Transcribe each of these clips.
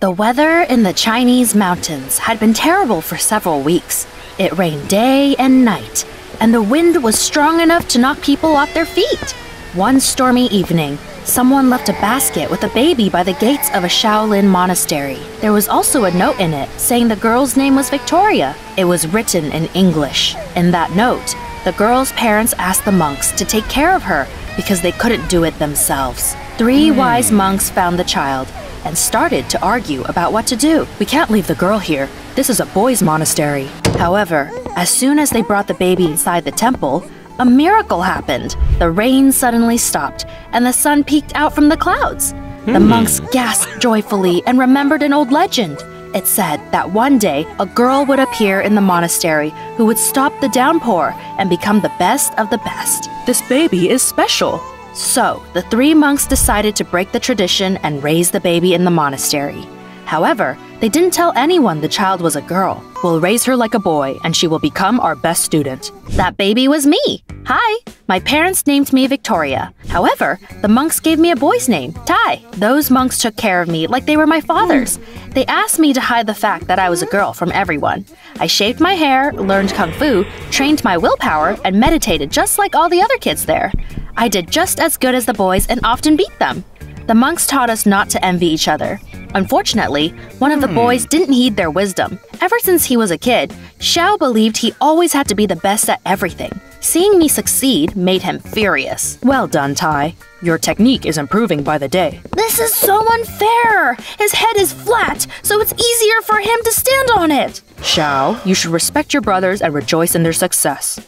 The weather in the Chinese mountains had been terrible for several weeks. It rained day and night, and the wind was strong enough to knock people off their feet. One stormy evening, someone left a basket with a baby by the gates of a Shaolin monastery. There was also a note in it saying the girl's name was Victoria. It was written in English. In that note, the girl's parents asked the monks to take care of her because they couldn't do it themselves. 3 wise monks found the child and started to argue about what to do. "We can't leave the girl here. This is a boys' monastery." However, as soon as they brought the baby inside the temple, a miracle happened. The rain suddenly stopped, and the sun peeked out from the clouds. The monks gasped joyfully and remembered an old legend. It said that one day a girl would appear in the monastery who would stop the downpour and become the best of the best. "This baby is special." So, the 3 monks decided to break the tradition and raise the baby in the monastery. However, they didn't tell anyone the child was a girl. "We'll raise her like a boy, and she will become our best student." That baby was me. Hi. My parents named me Victoria. However, the monks gave me a boy's name, Tai. Those monks took care of me like they were my fathers. They asked me to hide the fact that I was a girl from everyone. I shaved my hair, learned kung fu, trained my willpower, and meditated just like all the other kids there. I did just as good as the boys and often beat them. The monks taught us not to envy each other. Unfortunately, one of the boys didn't heed their wisdom. Ever since he was a kid, Xiao believed he always had to be the best at everything. Seeing me succeed made him furious. "Well done, Tai. Your technique is improving by the day." "This is so unfair! His head is flat, so it's easier for him to stand on it." "Xiao, you should respect your brothers and rejoice in their success."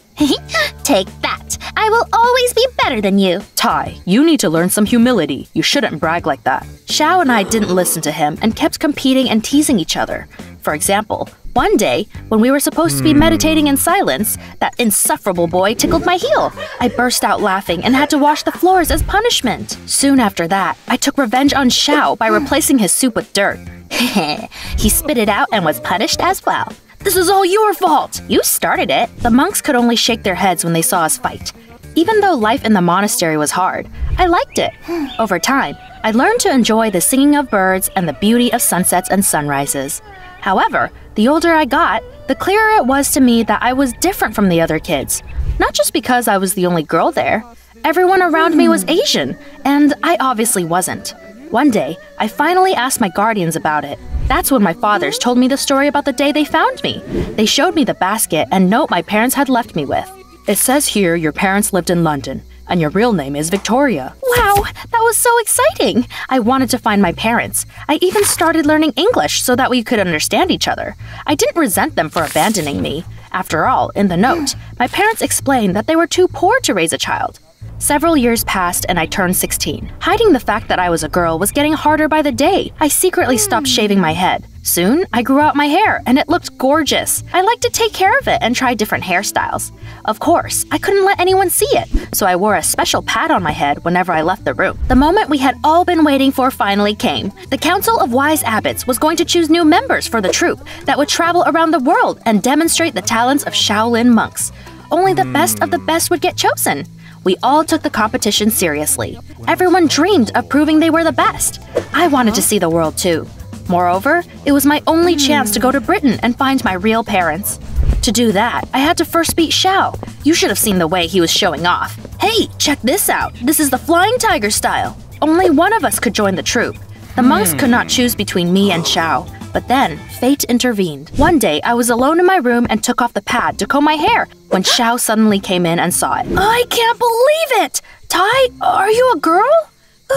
"Take that! I will always be better than you." "Tai, you need to learn some humility. You shouldn't brag like that." Xiao and I didn't listen to him and kept competing and teasing each other. For example, one day, when we were supposed to be meditating in silence, that insufferable boy tickled my heel. I burst out laughing and had to wash the floors as punishment. Soon after that, I took revenge on Xiao by replacing his soup with dirt. He spit it out and was punished as well. "This is all your fault! You started it!" The monks could only shake their heads when they saw us fight. Even though life in the monastery was hard, I liked it. Over time, I learned to enjoy the singing of birds and the beauty of sunsets and sunrises. However, the older I got, the clearer it was to me that I was different from the other kids. Not just because I was the only girl there. Everyone around me was Asian, and I obviously wasn't. One day, I finally asked my guardians about it. That's when my fathers told me the story about the day they found me. They showed me the basket and note my parents had left me with. "It says here your parents lived in London, and your real name is Victoria." Wow, that was so exciting! I wanted to find my parents. I even started learning English so that we could understand each other. I didn't resent them for abandoning me. After all, in the note, my parents explained that they were too poor to raise a child. Several years passed and I turned 16. Hiding the fact that I was a girl was getting harder by the day. I secretly stopped shaving my head. Soon, I grew out my hair and it looked gorgeous. I liked to take care of it and try different hairstyles. Of course, I couldn't let anyone see it, so I wore a special pad on my head whenever I left the room. The moment we had all been waiting for finally came. The Council of Wise Abbots was going to choose new members for the troupe that would travel around the world and demonstrate the talents of Shaolin monks. Only the best of the best would get chosen. We all took the competition seriously. Everyone dreamed of proving they were the best. I wanted to see the world too. Moreover, it was my only chance to go to Britain and find my real parents. To do that, I had to first beat Xiao. You should have seen the way he was showing off. "Hey, check this out. This is the flying tiger style." Only one of us could join the troupe. The monks could not choose between me and Xiao. But then, fate intervened. One day, I was alone in my room and took off the pad to comb my hair when Xiao suddenly came in and saw it. "I can't believe it! Tai, are you a girl?"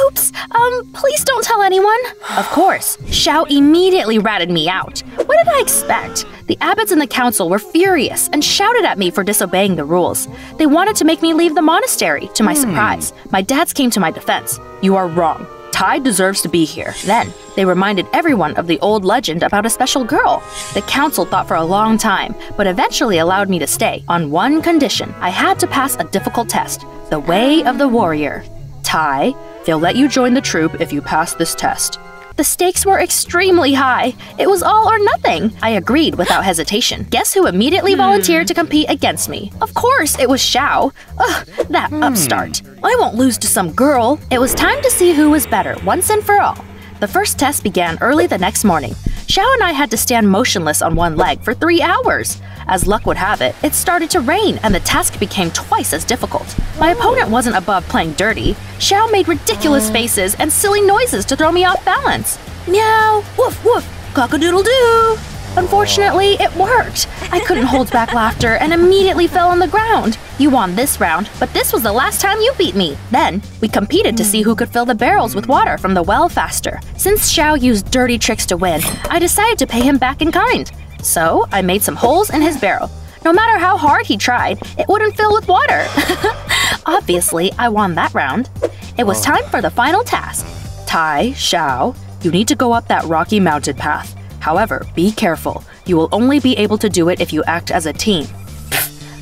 "Oops, please don't tell anyone." Of course, Xiao immediately ratted me out. What did I expect? The abbots in the council were furious and shouted at me for disobeying the rules. They wanted to make me leave the monastery. To my surprise, my dads came to my defense. "You are wrong. Tai deserves to be here." Then, they reminded everyone of the old legend about a special girl. The council thought for a long time, but eventually allowed me to stay, on one condition. I had to pass a difficult test, the Way of the Warrior. Tai, they'll let you join the troupe if you pass this test. The stakes were extremely high. It was all or nothing. I agreed without hesitation. Guess who immediately volunteered to compete against me? Of course, it was Xiao. Ugh, that upstart. I won't lose to some girl. It was time to see who was better once and for all. The first test began early the next morning. Xiao and I had to stand motionless on one leg for 3 hours. As luck would have it, it started to rain and the task became twice as difficult. My opponent wasn't above playing dirty. Xiao made ridiculous faces and silly noises to throw me off balance. Meow, woof woof, cock-a-doodle-doo. Unfortunately, it worked. I couldn't hold back laughter and immediately fell on the ground. You won this round, but this was the last time you beat me. Then, we competed to see who could fill the barrels with water from the well faster. Since Xiao used dirty tricks to win, I decided to pay him back in kind. So, I made some holes in his barrel. No matter how hard he tried, it wouldn't fill with water. Obviously, I won that round. It was time for the final task. Tai, Xiao, you need to go up that rocky mountain path. However, be careful. You will only be able to do it if you act as a team.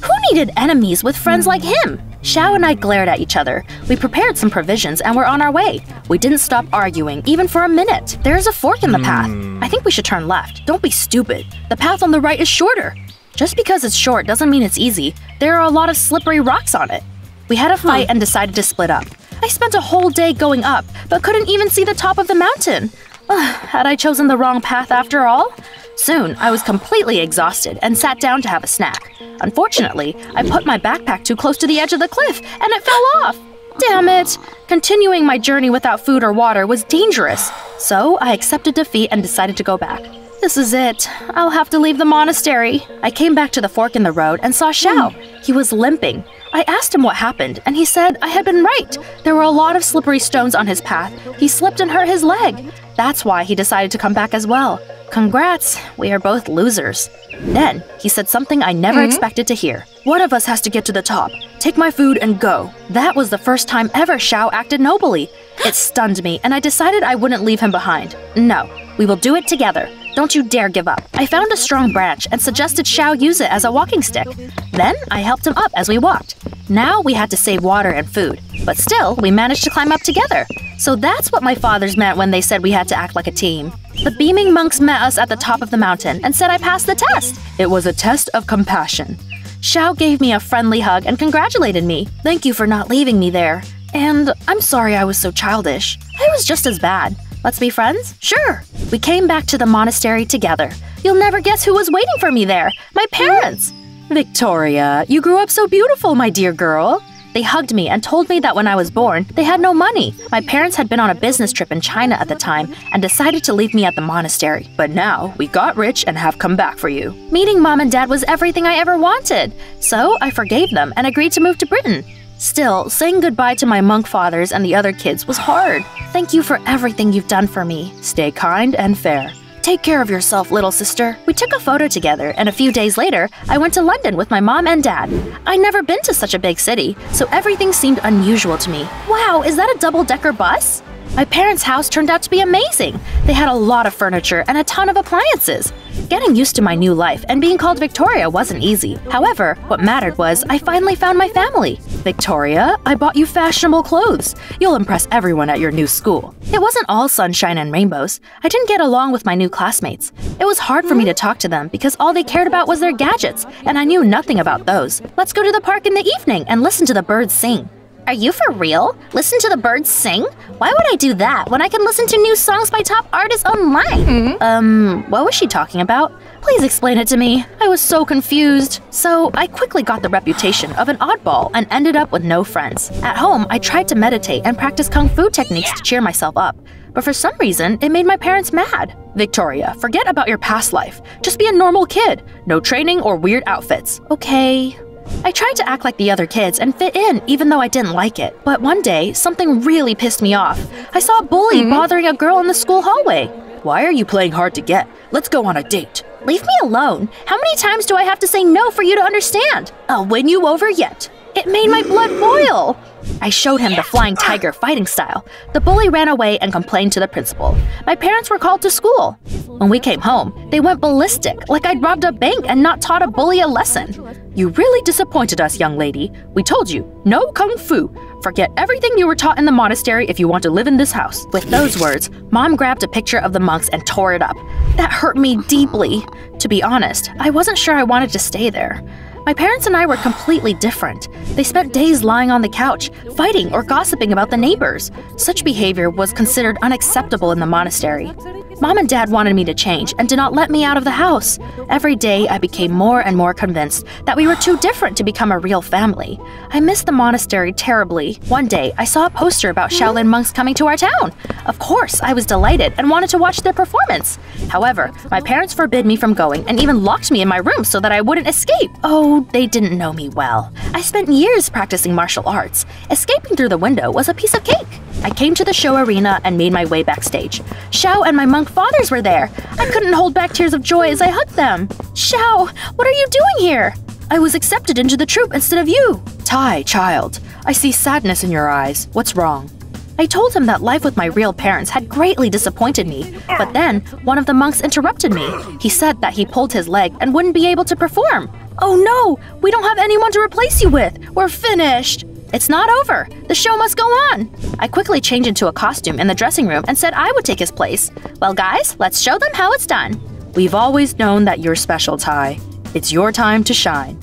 Who needed enemies with friends like him? Xiao and I glared at each other. We prepared some provisions and were on our way. We didn't stop arguing, even for a minute. There's a fork in the path. I think we should turn left. Don't be stupid. The path on the right is shorter. Just because it's short doesn't mean it's easy. There are a lot of slippery rocks on it. We had a fight and decided to split up. I spent a whole day going up, but couldn't even see the top of the mountain. Had I chosen the wrong path after all? Soon, I was completely exhausted and sat down to have a snack. Unfortunately, I put my backpack too close to the edge of the cliff and it fell off. Damn it! Continuing my journey without food or water was dangerous. So, I accepted defeat and decided to go back. This is it. I'll have to leave the monastery. I came back to the fork in the road and saw Xiao. He was limping. I asked him what happened, and he said I had been right. There were a lot of slippery stones on his path. He slipped and hurt his leg. That's why he decided to come back as well. Congrats, we are both losers. Then, he said something I never expected to hear. One of us has to get to the top. Take my food and go. That was the first time ever Xiao acted nobly. It stunned me, and I decided I wouldn't leave him behind. No, we will do it together. Don't you dare give up. I found a strong branch and suggested Xiao use it as a walking stick. Then, I helped him up as we walked. Now we had to save water and food, but still, we managed to climb up together. So that's what my fathers meant when they said we had to act like a team. The beaming monks met us at the top of the mountain and said I passed the test. It was a test of compassion. Xiao gave me a friendly hug and congratulated me. Thank you for not leaving me there. And I'm sorry I was so childish. I was just as bad. Let's be friends? Sure. We came back to the monastery together. You'll never guess who was waiting for me there. My parents. Victoria, you grew up so beautiful, my dear girl. They hugged me and told me that when I was born, they had no money. My parents had been on a business trip in China at the time and decided to leave me at the monastery. But now, we got rich and have come back for you. Meeting Mom and Dad was everything I ever wanted. So, I forgave them and agreed to move to Britain. Still, saying goodbye to my monk fathers and the other kids was hard. Thank you for everything you've done for me. Stay kind and fair. Take care of yourself, little sister. We took a photo together, and a few days later, I went to London with my mom and dad. I'd never been to such a big city, so everything seemed unusual to me. Wow, is that a double-decker bus? My parents' house turned out to be amazing. They had a lot of furniture and a ton of appliances. Getting used to my new life and being called Victoria wasn't easy. However, what mattered was I finally found my family. Victoria, I bought you fashionable clothes. You'll impress everyone at your new school. It wasn't all sunshine and rainbows. I didn't get along with my new classmates. It was hard for me to talk to them because all they cared about was their gadgets, and I knew nothing about those. Let's go to the park in the evening and listen to the birds sing. Are you for real? Listen to the birds sing? Why would I do that when I can listen to new songs by top artists online? What was she talking about? Please explain it to me. I was so confused. So, I quickly got the reputation of an oddball and ended up with no friends. At home, I tried to meditate and practice kung fu techniques to cheer myself up. But for some reason, it made my parents mad. Victoria, forget about your past life. Just be a normal kid. No training or weird outfits. Okay. I tried to act like the other kids and fit in even though I didn't like it. But one day, something really pissed me off. I saw a bully bothering a girl in the school hallway. Why are you playing hard to get? Let's go on a date. Leave me alone. How many times do I have to say no for you to understand? I'll win you over yet. It made my blood boil. I showed him the flying tiger fighting style. The bully ran away and complained to the principal. My parents were called to school. When we came home, they went ballistic, like I'd robbed a bank and not taught a bully a lesson. You really disappointed us, young lady. We told you, no kung fu. Forget everything you were taught in the monastery if you want to live in this house. With those words, Mom grabbed a picture of the monks and tore it up. That hurt me deeply. To be honest, I wasn't sure I wanted to stay there. My parents and I were completely different. They spent days lying on the couch, fighting or gossiping about the neighbors. Such behavior was considered unacceptable in the monastery. Mom and Dad wanted me to change and did not let me out of the house. Every day, I became more and more convinced that we were too different to become a real family. I missed the monastery terribly. One day, I saw a poster about Shaolin monks coming to our town. Of course, I was delighted and wanted to watch their performance. However, my parents forbid me from going and even locked me in my room so that I wouldn't escape. Oh, they didn't know me well. I spent years practicing martial arts. Escaping through the window was a piece of cake. I came to the show arena and made my way backstage. Xiao and my monk fathers were there. I couldn't hold back tears of joy as I hugged them. Xiao, what are you doing here? I was accepted into the troupe instead of you. Tai, child, I see sadness in your eyes. What's wrong? I told him that life with my real parents had greatly disappointed me, but then one of the monks interrupted me. He said that he pulled his leg and wouldn't be able to perform. Oh no, we don't have anyone to replace you with. We're finished. It's not over. The show must go on. I quickly changed into a costume in the dressing room and said I would take his place. Well, guys, let's show them how it's done. We've always known that you're special, Tai. It's your time to shine.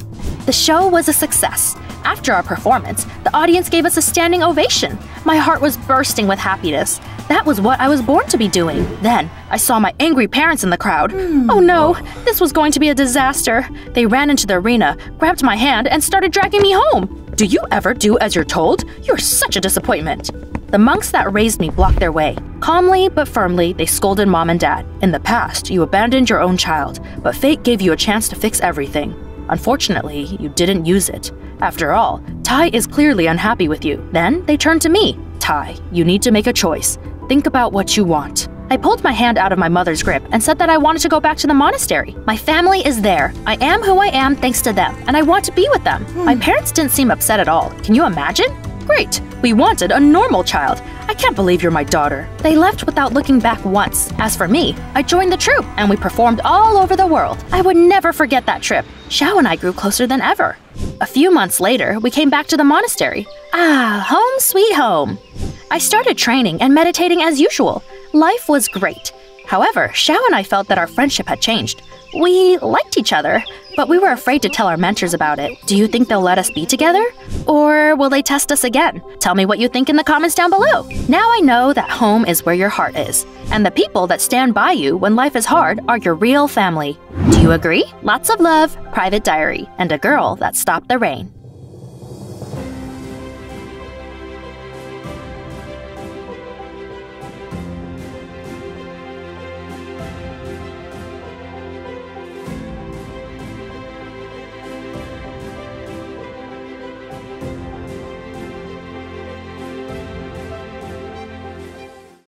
The show was a success. After our performance, the audience gave us a standing ovation. My heart was bursting with happiness. That was what I was born to be doing. Then, I saw my angry parents in the crowd. Oh no, this was going to be a disaster. They ran into the arena, grabbed my hand, and started dragging me home. Do you ever do as you're told? You're such a disappointment. The monks that raised me blocked their way. Calmly but firmly, they scolded Mom and Dad. In the past, you abandoned your own child, but fate gave you a chance to fix everything. Unfortunately, you didn't use it. After all, Tai is clearly unhappy with you. Then they turned to me. Tai, you need to make a choice. Think about what you want. I pulled my hand out of my mother's grip and said that I wanted to go back to the monastery. My family is there. I am who I am thanks to them, and I want to be with them. My parents didn't seem upset at all. Can you imagine? Great. We wanted a normal child. I can't believe you're my daughter. They left without looking back once. As for me, I joined the troupe, and we performed all over the world. I would never forget that trip. Xiao and I grew closer than ever. A few months later, we came back to the monastery. Ah, home sweet home. I started training and meditating as usual. Life was great. However, Xiao and I felt that our friendship had changed. We liked each other, but we were afraid to tell our mentors about it. Do you think they'll let us be together? Or will they test us again? Tell me what you think in the comments down below. Now I know that home is where your heart is, and the people that stand by you when life is hard are your real family. Do you agree? Lots of love, Private Diary, and a girl that stopped the rain.